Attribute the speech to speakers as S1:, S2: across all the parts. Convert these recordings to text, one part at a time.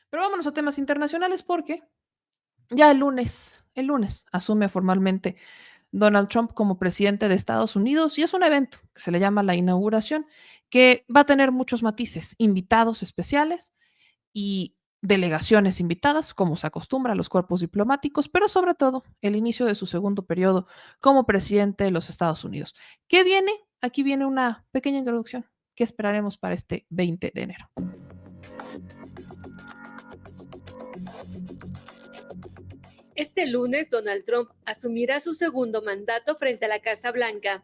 S1: Pero vámonos a temas internacionales porque ya el lunes asume formalmente Donald Trump como presidente de Estados Unidos y es un evento que se le llama la inauguración, que va a tener muchos matices, invitados especiales y delegaciones invitadas, como se acostumbra a los cuerpos diplomáticos, pero sobre todo el inicio de su segundo periodo como presidente de los Estados Unidos. ¿Qué viene? Aquí viene una pequeña introducción. ¿Qué esperaremos para este 20 de enero?
S2: Este lunes, Donald Trump asumirá su segundo mandato frente a la Casa Blanca.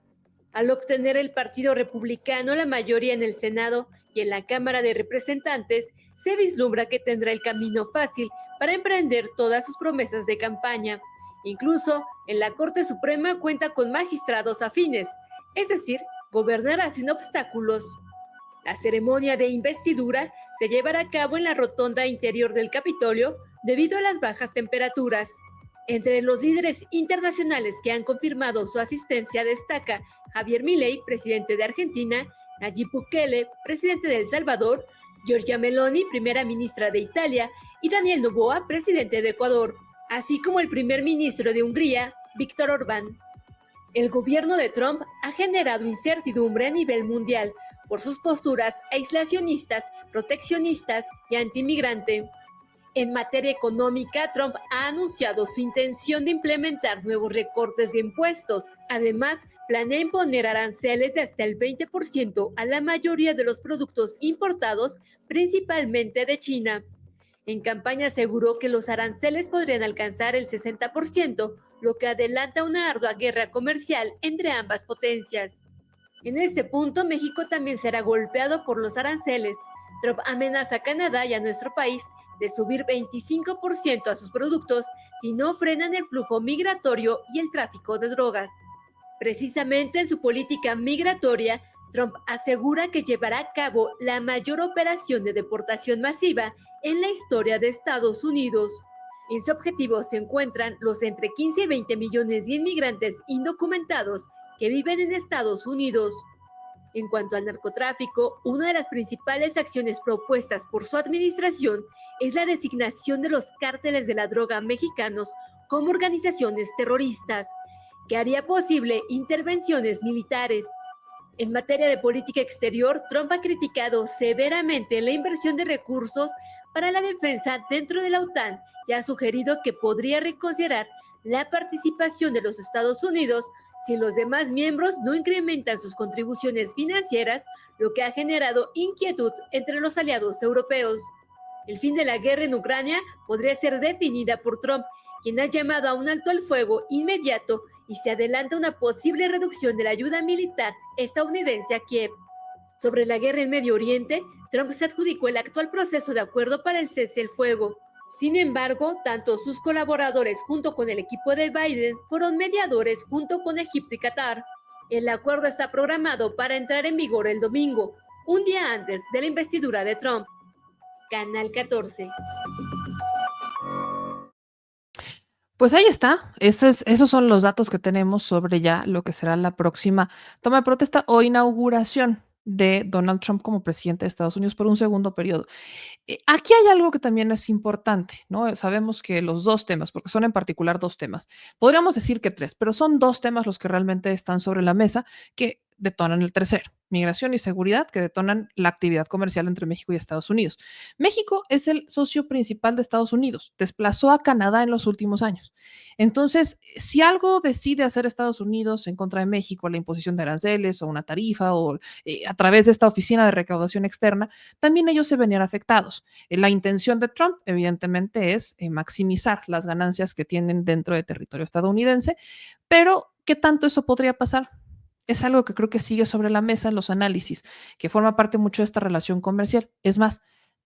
S2: Al obtener el Partido Republicano la mayoría en el Senado y en la Cámara de Representantes, se vislumbra que tendrá el camino fácil para emprender todas sus promesas de campaña. Incluso en la Corte Suprema cuenta con magistrados afines, es decir, gobernará sin obstáculos. La ceremonia de investidura se llevará a cabo en la rotonda interior del Capitolio debido a las bajas temperaturas. Entre los líderes internacionales que han confirmado su asistencia destaca Javier Milei, presidente de Argentina, Nayib Bukele, presidente de El Salvador, Giorgia Meloni, primera ministra de Italia, y Daniel Noboa, presidente de Ecuador, así como el primer ministro de Hungría, Víctor Orbán. El gobierno de Trump ha generado incertidumbre a nivel mundial por sus posturas aislacionistas, proteccionistas y antimigrante. En materia económica, Trump ha anunciado su intención de implementar nuevos recortes de impuestos. Además, planea imponer aranceles de hasta el 20% a la mayoría de los productos importados, principalmente de China. En campaña aseguró que los aranceles podrían alcanzar el 60%, lo que adelanta una ardua guerra comercial entre ambas potencias. En este punto, México también será golpeado por los aranceles. Trump amenaza a Canadá y a nuestro país de subir 25% a sus productos si no frenan el flujo migratorio y el tráfico de drogas. Precisamente en su política migratoria, Trump asegura que llevará a cabo la mayor operación de deportación masiva en la historia de Estados Unidos. En su objetivo se encuentran los entre 15 y 20 millones de inmigrantes indocumentados que viven en Estados Unidos. En cuanto al narcotráfico, una de las principales acciones propuestas por su administración es la designación de los cárteles de la droga mexicanos como organizaciones terroristas, que haría posible intervenciones militares. En materia de política exterior, Trump ha criticado severamente la inversión de recursos para la defensa dentro de la OTAN y ha sugerido que podría reconsiderar la participación de los Estados Unidos si los demás miembros no incrementan sus contribuciones financieras, lo que ha generado inquietud entre los aliados europeos. El fin de la guerra en Ucrania podría ser definida por Trump, quien ha llamado a un alto al fuego inmediato y se adelanta una posible reducción de la ayuda militar estadounidense a Kiev. Sobre la guerra en Medio Oriente, Trump se adjudicó el actual proceso de acuerdo para el cese el fuego. Sin embargo, tanto sus colaboradores junto con el equipo de Biden fueron mediadores junto con Egipto y Qatar. El acuerdo está programado para entrar en vigor el domingo, un día antes de la investidura de Trump. Canal 14.
S1: Pues ahí está. Esos son los datos que tenemos sobre ya lo que será la próxima toma de protesta o inauguración de Donald Trump como presidente de Estados Unidos por un segundo periodo. Aquí hay algo que también es importante, ¿no? Sabemos que los dos temas, porque son en particular dos temas, podríamos decir que tres, pero son dos temas los que realmente están sobre la mesa que detonan el tercero, migración y seguridad, que detonan la actividad comercial entre México y Estados Unidos. México es el socio principal de Estados Unidos, desplazó a Canadá en los últimos años. Entonces, si algo decide hacer Estados Unidos en contra de México, la imposición de aranceles o una tarifa o a través de esta oficina de recaudación externa, también ellos se venían afectados. La intención de Trump, evidentemente, es maximizar las ganancias que tienen dentro de territorio estadounidense, pero ¿qué tanto eso podría pasar? Es algo que creo que sigue sobre la mesa en los análisis, que forma parte mucho de esta relación comercial. Es más,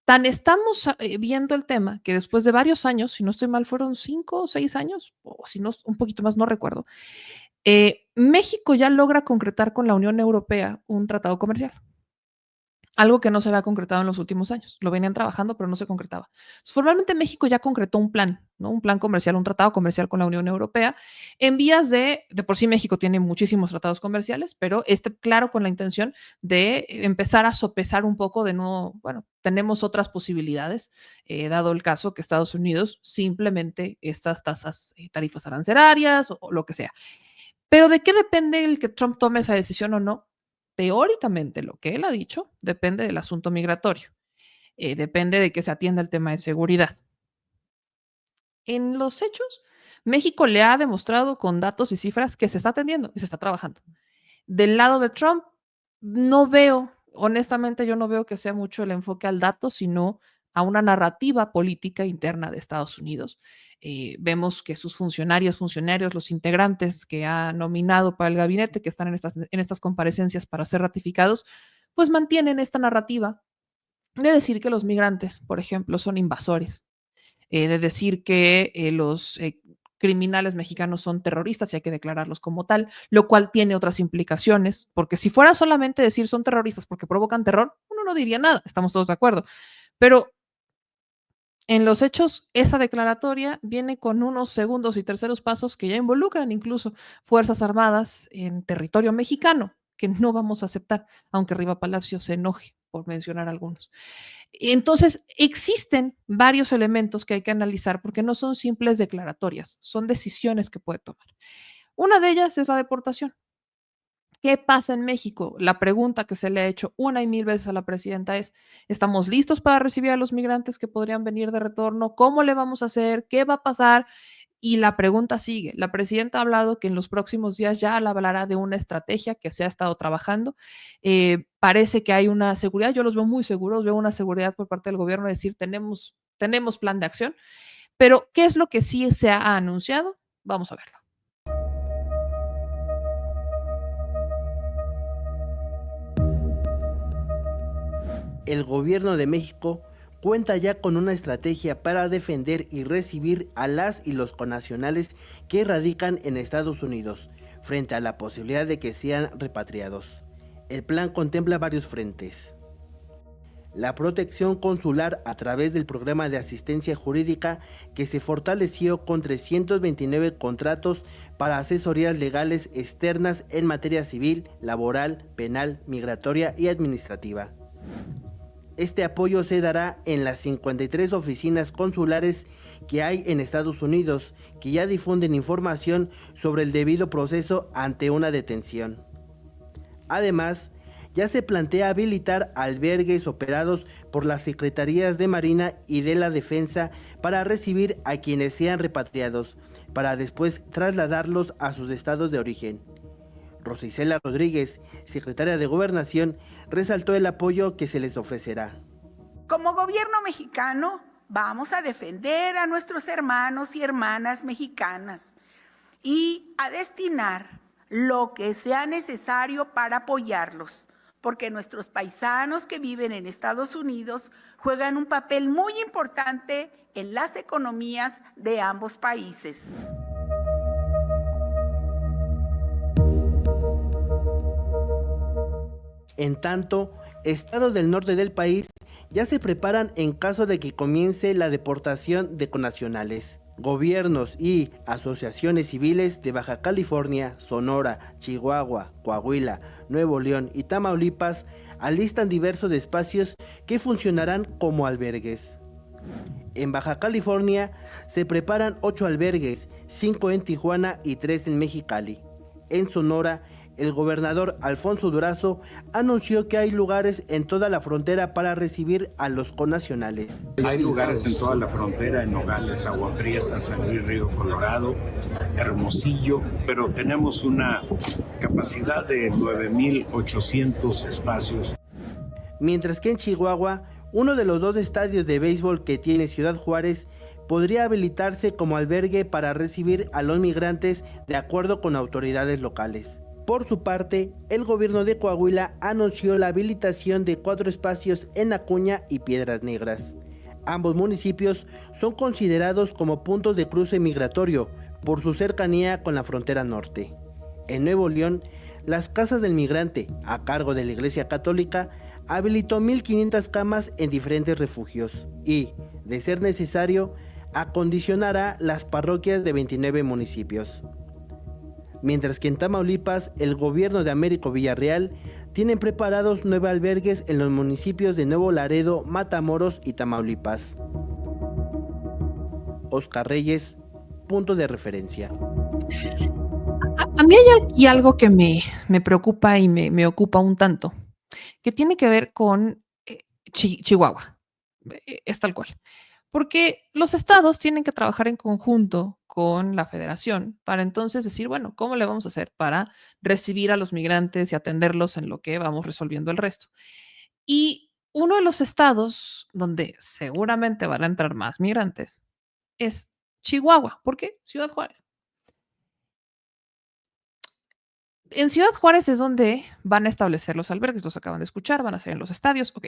S1: tan estamos viendo el tema que después de varios años, si no estoy mal, fueron 5 o 6 años, o si no, un poquito más, no recuerdo, México ya logra concretar con la Unión Europea un tratado comercial. algo que no se había concretado en los últimos años. Lo venían trabajando, pero no se concretaba. Formalmente México ya concretó un plan, ¿no? Un plan comercial, un tratado comercial con la Unión Europea, en vías de por sí México tiene muchísimos tratados comerciales, pero claro, con la intención de empezar a sopesar un poco de nuevo, bueno, tenemos otras posibilidades, dado el caso que Estados Unidos simplemente estas tasas, tarifas arancelarias o lo que sea. Pero ¿de qué depende el que Trump tome esa decisión o no? Teóricamente, lo que él ha dicho depende del asunto migratorio, depende de que se atienda el tema de seguridad. En los hechos, México le ha demostrado con datos y cifras que se está atendiendo y se está trabajando. Del lado de Trump, no veo, honestamente, yo no veo que sea mucho el enfoque al dato, sino a una narrativa política interna de Estados Unidos. Vemos que sus funcionarios, los integrantes que ha nominado para el gabinete, que están en estas comparecencias para ser ratificados, pues mantienen esta narrativa de decir que los migrantes, por ejemplo, son invasores, de decir que los criminales mexicanos son terroristas y hay que declararlos como tal, lo cual tiene otras implicaciones, porque si fuera solamente decir son terroristas porque provocan terror, uno no diría nada, estamos todos de acuerdo. Pero en los hechos, esa declaratoria viene con unos segundos y terceros pasos que ya involucran incluso Fuerzas Armadas en territorio mexicano, que no vamos a aceptar, aunque Riva Palacio se enoje por mencionar algunos. Entonces, existen varios elementos que hay que analizar porque no son simples declaratorias, son decisiones que puede tomar. Una de ellas es la deportación. ¿Qué pasa en México? La pregunta que se le ha hecho una y mil veces a la presidenta es, ¿estamos listos para recibir a los migrantes que podrían venir de retorno? ¿Cómo le vamos a hacer? ¿Qué va a pasar? Y la pregunta sigue. La presidenta ha hablado que en los próximos días ya hablará de una estrategia que se ha estado trabajando. Parece que hay una seguridad, yo los veo muy seguros, veo una seguridad por parte del gobierno de decir, tenemos plan de acción, pero ¿qué es lo que sí se ha anunciado? Vamos a verlo.
S3: El gobierno de México cuenta ya con una estrategia para defender y recibir a las y los connacionales que radican en Estados Unidos, frente a la posibilidad de que sean repatriados. El plan contempla varios frentes. La protección consular a través del programa de asistencia jurídica que se fortaleció con 329 contratos para asesorías legales externas en materia civil, laboral, penal, migratoria y administrativa. Este apoyo se dará en las 53 oficinas consulares que hay en Estados Unidos, que ya difunden información sobre el debido proceso ante una detención. Además, ya se plantea habilitar albergues operados por las Secretarías de Marina y de la Defensa para recibir a quienes sean repatriados, para después trasladarlos a sus estados de origen. Rosa Isela Rodríguez, secretaria de Gobernación, resaltó el apoyo que se les ofrecerá.
S4: Como gobierno mexicano, vamos a defender a nuestros hermanos y hermanas mexicanas y a destinar lo que sea necesario para apoyarlos, porque nuestros paisanos que viven en Estados Unidos juegan un papel muy importante en las economías de ambos países.
S3: En tanto, estados del norte del país ya se preparan en caso de que comience la deportación de connacionales. Gobiernos y asociaciones civiles de Baja California, Sonora, Chihuahua, Coahuila, Nuevo León y Tamaulipas alistan diversos espacios que funcionarán como albergues. En Baja California se preparan 8 albergues, 5 en Tijuana y 3 en Mexicali. En Sonora, el gobernador Alfonso Durazo anunció que hay lugares en toda la frontera para recibir a los connacionales.
S5: Hay lugares en toda la frontera, en Nogales, Agua Prieta, San Luis Río Colorado, Hermosillo, pero tenemos una capacidad de 9,800 espacios.
S3: Mientras que en Chihuahua, uno de los 2 estadios de béisbol que tiene Ciudad Juárez podría habilitarse como albergue para recibir a los migrantes de acuerdo con autoridades locales. Por su parte, el gobierno de Coahuila anunció la habilitación de 4 espacios en Acuña y Piedras Negras. Ambos municipios son considerados como puntos de cruce migratorio por su cercanía con la frontera norte. En Nuevo León, las casas del migrante, a cargo de la Iglesia Católica, habilitó 1.500 camas en diferentes refugios y, de ser necesario, acondicionará las parroquias de 29 municipios. Mientras que en Tamaulipas, el gobierno de Américo Villarreal tiene preparados 9 albergues en los municipios de Nuevo Laredo, Matamoros y Tamaulipas. Oscar Reyes, punto de referencia.
S1: A mí hay aquí algo que me preocupa y me ocupa un tanto, que tiene que ver con Chihuahua. Es tal cual. Porque los estados tienen que trabajar en conjunto con la federación para entonces decir, bueno, ¿cómo le vamos a hacer para recibir a los migrantes y atenderlos en lo que vamos resolviendo el resto? Y uno de los estados donde seguramente van a entrar más migrantes es Chihuahua. ¿Por qué? Ciudad Juárez. En Ciudad Juárez es donde van a establecer los albergues, los acaban de escuchar, van a ser en los estadios, ok.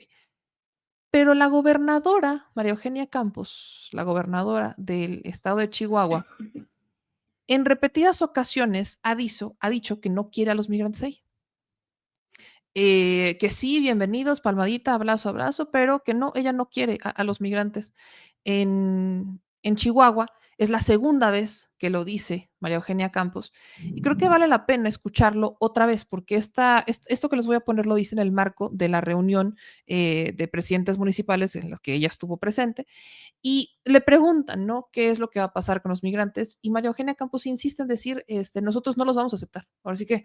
S1: Pero la gobernadora, María Eugenia Campos, la gobernadora del estado de Chihuahua, en repetidas ocasiones ha dicho que no quiere a los migrantes ahí. Que sí, bienvenidos, palmadita, abrazo, abrazo, pero que no, ella no quiere a los migrantes en Chihuahua. Es la segunda vez que lo dice María Eugenia Campos y creo que vale la pena escucharlo otra vez porque esto que les voy a poner lo dice en el marco de la reunión de presidentes municipales en la que ella estuvo presente y le preguntan, ¿no? ¿Qué es lo que va a pasar con los migrantes? Y María Eugenia Campos insiste en decir, nosotros no los vamos a aceptar. Ahora sí que,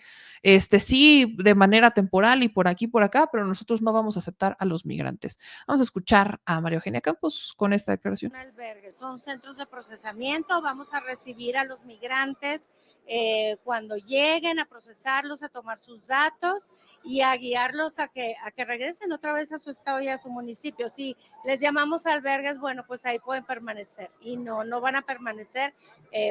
S1: sí, de manera temporal y por aquí, por acá, pero nosotros no vamos a aceptar a los migrantes. Vamos a escuchar a María Eugenia Campos con esta declaración.
S6: Albergues, son centros de procesamiento, vamos a recibir a los migrantes cuando lleguen, a procesarlos, a tomar sus datos y a guiarlos a que regresen otra vez a su estado y a su municipio. Si les llamamos albergues, bueno, pues ahí pueden permanecer y no van a permanecer,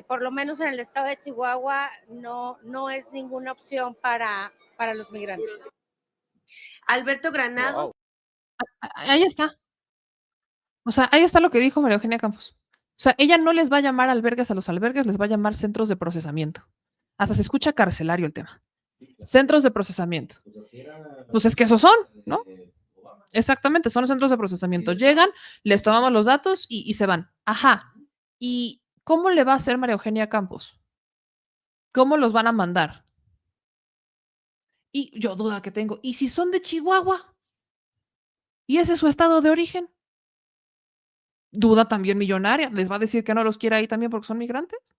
S6: por lo menos en el estado de Chihuahua no es ninguna opción para los migrantes.
S2: Alberto Granados.
S1: Ahí está. O sea, ahí está lo que dijo María Eugenia Campos. O sea, ella no les va a llamar albergues a los albergues, les va a llamar centros de procesamiento. Hasta se escucha carcelario el tema. Centros de procesamiento. Pues es que esos son, ¿no? Exactamente, son los centros de procesamiento. Llegan, les tomamos los datos y se van. Ajá. ¿Y cómo le va a hacer María Eugenia Campos? ¿Cómo los van a mandar? Y yo duda que tengo. ¿Y si son de Chihuahua? ¿Y ese es su estado de origen? Duda también millonaria. ¿Les va a decir que no los quiere ahí también porque son migrantes?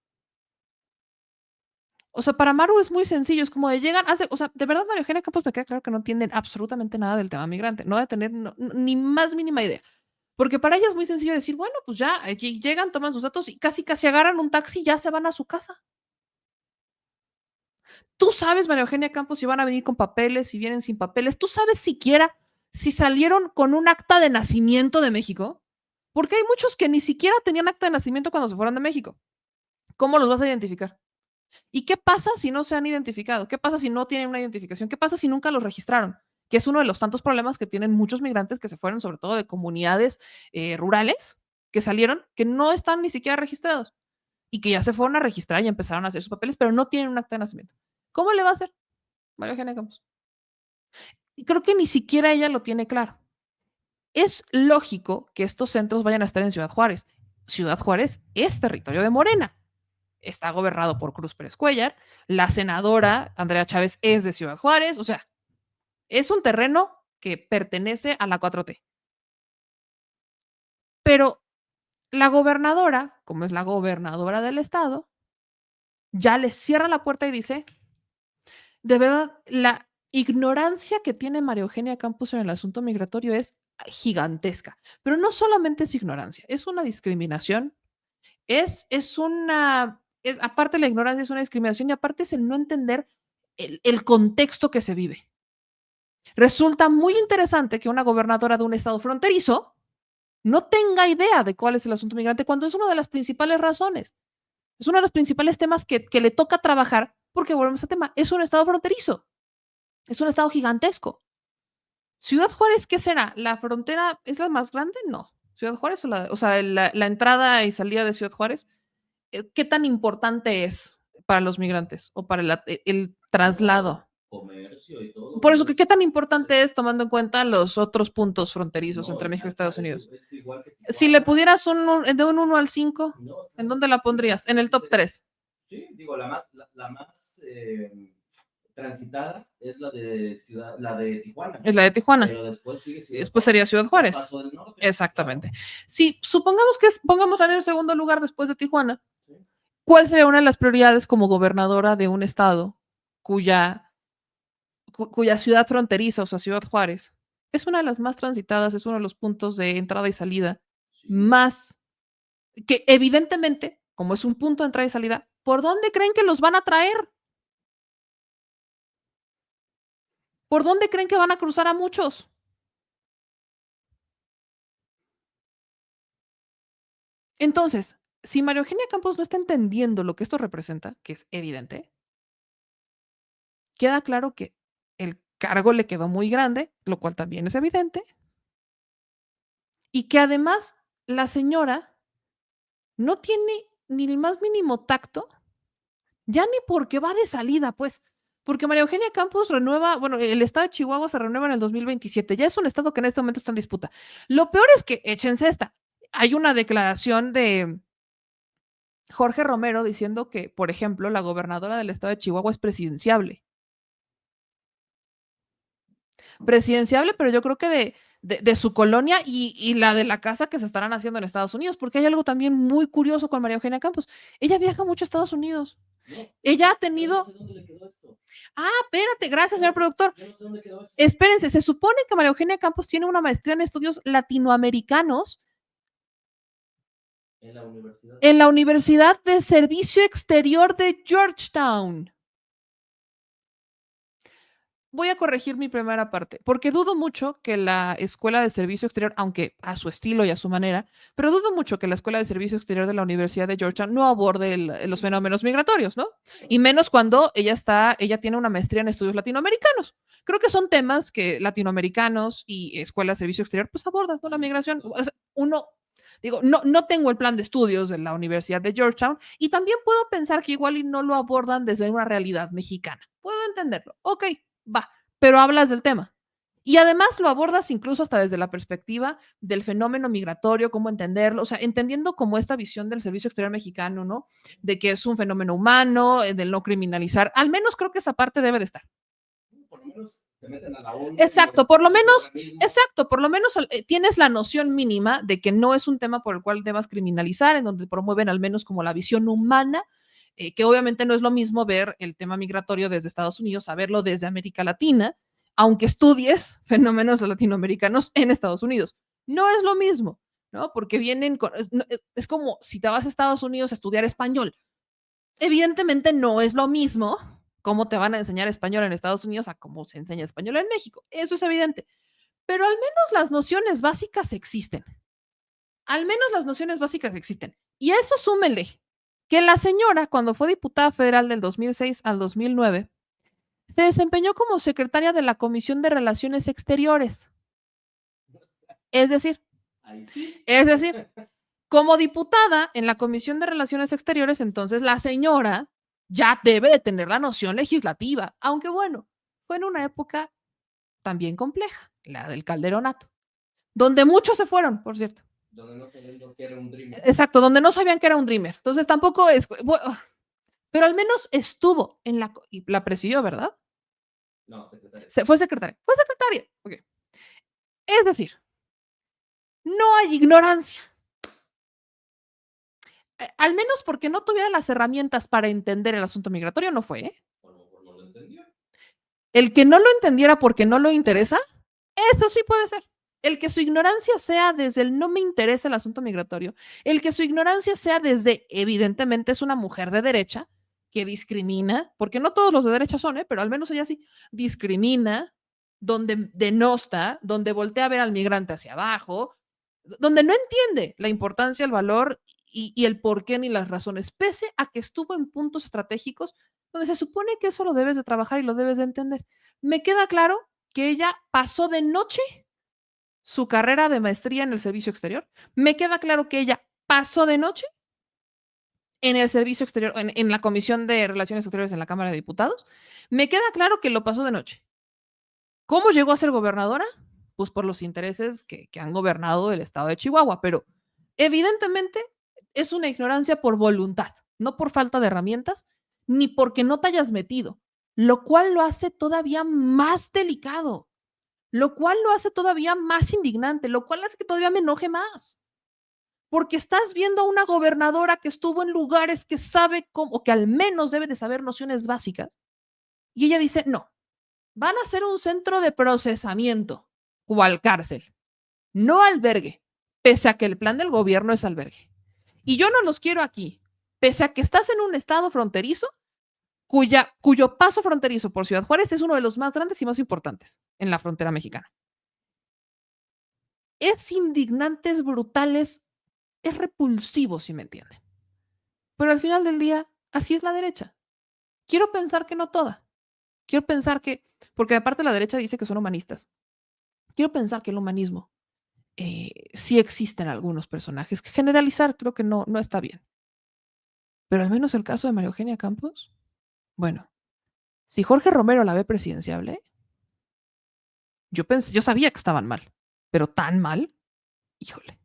S1: O sea, para Maru es muy sencillo, es como de llegan, o sea, de verdad María Eugenia Campos me queda claro que no entienden absolutamente nada del tema migrante, no de tener ni más mínima idea. Porque para ella es muy sencillo decir, bueno, pues ya, aquí llegan, toman sus datos y casi agarran un taxi y ya se van a su casa. Tú sabes, María Eugenia Campos, si van a venir con papeles, si vienen sin papeles. Tú sabes siquiera si salieron con un acta de nacimiento de México. Porque hay muchos que ni siquiera tenían acta de nacimiento cuando se fueron de México. ¿Cómo los vas a identificar? ¿Y qué pasa si no se han identificado? ¿Qué pasa si no tienen una identificación? ¿Qué pasa si nunca los registraron? Que es uno de los tantos problemas que tienen muchos migrantes que se fueron, sobre todo de comunidades rurales, que salieron, que no están ni siquiera registrados y que ya se fueron a registrar y empezaron a hacer sus papeles, pero no tienen un acta de nacimiento. ¿Cómo le va a hacer María Eugenia Campos? Y creo que ni siquiera ella lo tiene claro. Es lógico que estos centros vayan a estar en Ciudad Juárez. Ciudad Juárez es territorio de Morena. Está gobernado por Cruz Pérez Cuellar. La senadora Andrea Chávez es de Ciudad Juárez. O sea, es un terreno que pertenece a la 4T. Pero la gobernadora, como es la gobernadora del estado, ya le cierra la puerta y dice, de verdad, la ignorancia que tiene María Eugenia Campos en el asunto migratorio es gigantesca. Pero no solamente es ignorancia, es una discriminación, aparte de la ignorancia, es una discriminación y aparte es el no entender el contexto que se vive. Resulta muy interesante que una gobernadora de un estado fronterizo no tenga idea de cuál es el asunto migrante cuando es una de las principales razones. Es uno de los principales temas que le toca trabajar porque volvemos a tema. Es un estado fronterizo. Es un estado gigantesco. Ciudad Juárez, ¿qué será? ¿La frontera es la más grande? No. Ciudad Juárez o sea, la entrada y salida de Ciudad Juárez, ¿qué tan importante es para los migrantes o para el traslado?
S7: comercio y todo.
S1: Por eso, ¿qué tan importante es tomando en cuenta los otros puntos fronterizos entre México y Estados Unidos?
S7: Es igual que
S1: Si le
S7: Tijuana.
S1: pudieras de un 1 al 5,
S7: No,
S1: ¿en dónde la pondrías? En el top 3.
S7: Sí, digo, la más transitada es la de Tijuana.
S1: Es la de Tijuana.
S7: Pero después sigue Ciudad
S1: Después sería Ciudad Juárez.
S7: Paso del Norte.
S1: Exactamente. Si supongamos que pongamos en el segundo lugar después de Tijuana,
S7: Sí.
S1: ¿cuál sería una de las prioridades como gobernadora de un estado cuya ciudad fronteriza, o sea, Ciudad Juárez, es una de las más transitadas, es uno de los puntos de entrada y salida
S7: Sí.
S1: más que evidentemente, como es un punto de entrada y salida, ¿por dónde creen que los van a traer? ¿Por dónde creen que van a cruzar a muchos? Entonces, si María Eugenia Campos no está entendiendo lo que esto representa, que es evidente, queda claro que el cargo le quedó muy grande, lo cual también es evidente, y que además la señora no tiene ni el más mínimo tacto, ya ni porque va de salida, pues, porque María Eugenia Campos renueva, bueno, el estado de Chihuahua se renueva en el 2027, ya es un estado que en este momento está en disputa. Lo peor es que, échense esta, hay una declaración de Jorge Romero diciendo que, por ejemplo, la gobernadora del estado de Chihuahua es presidenciable. Presidenciable, pero yo creo que de su colonia y la de la casa que se estarán haciendo en Estados Unidos, porque hay algo también muy curioso con María Eugenia Campos. Ella viaja mucho a Estados Unidos.
S7: No,
S1: Ella ha
S7: yo no
S1: tenido...
S7: sé dónde le quedó esto.
S1: Ah, espérate, gracias, señor productor.
S7: Yo no sé dónde quedó esto.
S1: Espérense, se supone que María Eugenia Campos tiene una maestría en estudios latinoamericanos
S7: En la universidad.
S1: en la Universidad de Servicio Exterior de Georgetown. Voy a corregir mi primera parte, porque dudo mucho que la Escuela de Servicio Exterior, aunque a su estilo y a su manera, pero dudo mucho que la Escuela de Servicio Exterior de la Universidad de Georgetown no aborde los fenómenos migratorios, ¿no? Y menos cuando ella tiene una maestría en estudios latinoamericanos. Creo que son temas que latinoamericanos y Escuela de Servicio Exterior, pues abordan, ¿no? La migración. O sea, digo, no tengo el plan de estudios de la Universidad de Georgetown y también puedo pensar que igual y no lo abordan desde una realidad mexicana. Puedo entenderlo. Ok, va, pero hablas del tema. Y además lo abordas incluso hasta desde la perspectiva del fenómeno migratorio, cómo entenderlo, o sea, entendiendo como esta visión del servicio exterior mexicano, ¿no? De que es un fenómeno humano, del no criminalizar, al menos creo que esa parte debe de estar.
S7: Por lo menos te meten a la ONU.
S1: Exacto, por lo menos tienes la noción mínima de que no es un tema por el cual debas criminalizar, en donde promueven al menos como la visión humana, que obviamente no es lo mismo ver el tema migratorio desde Estados Unidos a verlo desde América Latina, aunque estudies fenómenos latinoamericanos en Estados Unidos. No es lo mismo, ¿no? Porque vienen es como si te vas a Estados Unidos a estudiar español. Evidentemente no es lo mismo cómo te van a enseñar español en Estados Unidos a cómo se enseña español en México. Eso es evidente. Pero al menos las nociones básicas existen. Al menos las nociones básicas existen. Y a eso súmele que la señora, cuando fue diputada federal del 2006 al 2009, se desempeñó como secretaria de la Comisión de Relaciones Exteriores. Es decir,
S7: Ahí sí.
S1: como diputada en la Comisión de Relaciones Exteriores, entonces la señora ya debe de tener la noción legislativa, aunque bueno, fue en una época también compleja, la del Calderonato, donde muchos se fueron, por cierto.
S7: Donde no sabían que era un dreamer.
S1: Exacto, donde no sabían que era un dreamer. Entonces tampoco es, pero al menos estuvo en y la presidió, ¿verdad?
S7: No, secretaria.
S1: Fue secretaria. Okay. Es decir, no hay ignorancia. Al menos porque no tuviera las herramientas para entender el asunto migratorio, no fue.
S7: A lo mejor no lo entendió.
S1: El que no lo entendiera porque no lo interesa, eso sí puede ser. El que su ignorancia sea desde el no me interesa el asunto migratorio, el que su ignorancia sea desde, evidentemente, es una mujer de derecha que discrimina, porque no todos los de derecha son, pero al menos ella sí, discrimina, donde denosta, donde voltea a ver al migrante hacia abajo, donde no entiende la importancia, el valor y el por qué ni las razones, pese a que estuvo en puntos estratégicos donde se supone que eso lo debes de trabajar y lo debes de entender. Me queda claro que ella pasó de noche su carrera de maestría en el servicio exterior. Me queda claro que ella pasó de noche en el servicio exterior, en la Comisión de Relaciones Exteriores en la Cámara de Diputados, me queda claro que lo pasó de noche. ¿Cómo llegó a ser gobernadora? Pues por los intereses que han gobernado el estado de Chihuahua, pero evidentemente es una ignorancia por voluntad, no por falta de herramientas, ni porque no te hayas metido, lo cual lo hace todavía más delicado, lo cual lo hace todavía más indignante, lo cual hace que todavía me enoje más. Porque estás viendo a una gobernadora que estuvo en lugares que sabe cómo, o que al menos debe de saber nociones básicas, y ella dice, no, van a ser un centro de procesamiento, cual cárcel, no albergue, pese a que el plan del gobierno es albergue. Y yo no los quiero aquí, pese a que estás en un estado fronterizo, cuyo paso fronterizo por Ciudad Juárez es uno de los más grandes y más importantes en la frontera mexicana. Es indignante, es brutal, es repulsivo, si me entienden. Pero al final del día, así es la derecha. Quiero pensar que no toda. Quiero pensar que, porque aparte la derecha dice que son humanistas. Quiero pensar que el humanismo sí existen algunos personajes. Que generalizar creo que no está bien. Pero al menos el caso de María Eugenia Campos, bueno, si Jorge Romero la ve presidenciable, yo sabía que estaban mal, pero tan mal, híjole.